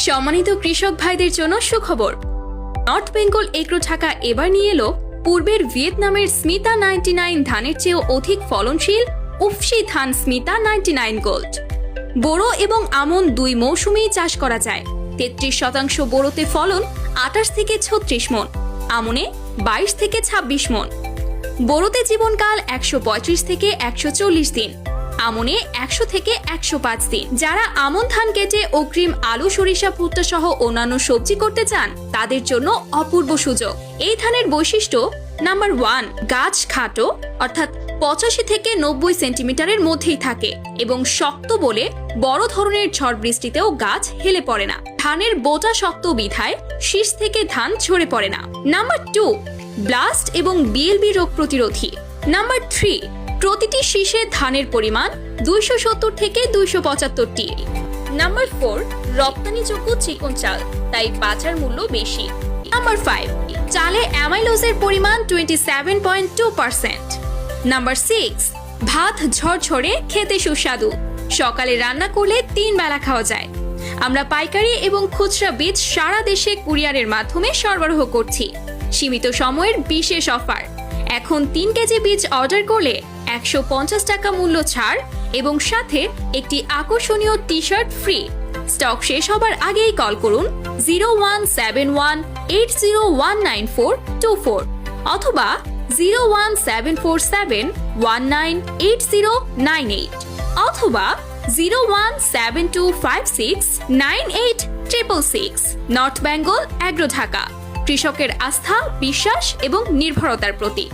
সম্মানিত কৃষক ভাইদের জন্য সুখবর। নর্থ বেঙ্গল এগ্রো ঢাকা এবার নিয়ে এলো পূর্বের ভিয়েতনামের স্মিতা 99 ধানের চেয়েও অধিক ফলনশীল উফশি ধান স্মিতা 99 গোল্ড। বোরো এবং আমন দুই মৌসুমেই চাষ করা যায়। 33% বোরোতে ফলন 28 থেকে 36 মণ, আমনে 22 থেকে 26 মণ। বোরোতে জীবনকাল 135 থেকে 140 দিন, আমনে 100 থেকে 105 দিন। যারা আমন ধান কেটে অগ্রিম আলু, সরিষা, ভুট্টা সহ অন্যান্য সবজি করতে চান তাদের জন্য অপূর্ব সুযোগ। এই ধানের বৈশিষ্ট্য নাম্বার 1, গাছ খাটো অর্থাৎ 85 থেকে 90 সেন্টিমিটারের মধ্যেই থাকে এবং শক্ত বলে বড় ধরনের ঝড় বৃষ্টিতেও গাছ হেলে পড়ে না। ধানের বোটা শক্ত বিধায় শীষ থেকে ধান ঝরে পড়ে না। নাম্বার 2, ব্লাস্ট এবং বিএলবি রোগ প্রতিরোধী। নাম্বার 3, প্রতিটি শীষে ধানের পরিমাণ 270 থেকে 275 টিএল। নাম্বার 4, রপ্তানিযোগ্য চিকন চাল, তাই বাজার মূল্য বেশি। নাম্বার 5, চালে অ্যামাইলোজের পরিমাণ 27.2%। নাম্বার 6, ভাত ঝরঝরে, খেতে সুস্বাদু, সকালে রান্না করলে 3 বেলা খাওয়া যায়। আমরা পাইকারি এবং খুচরা বীজ সারা দেশে কুরিয়ারের মাধ্যমে সরবরাহ করছি। সীমিত সময়ের বিশেষ অফার। এখন 3 কেজি বীজ অর্ডার করলে 150 টাকা মূল্য ছাড় এবং সাথে একটি আকর্ষণীয় টি শার্ট ফ্রি। স্টক শেষ হবার আগেই কল করুন 017180199424 অথবা 01747198098 অথবা 01725698666। নর্থ বেঙ্গল এগ্রো ঢাকা, কৃষকের আস্থা, বিশ্বাস এবং নির্ভরতার প্রতীক।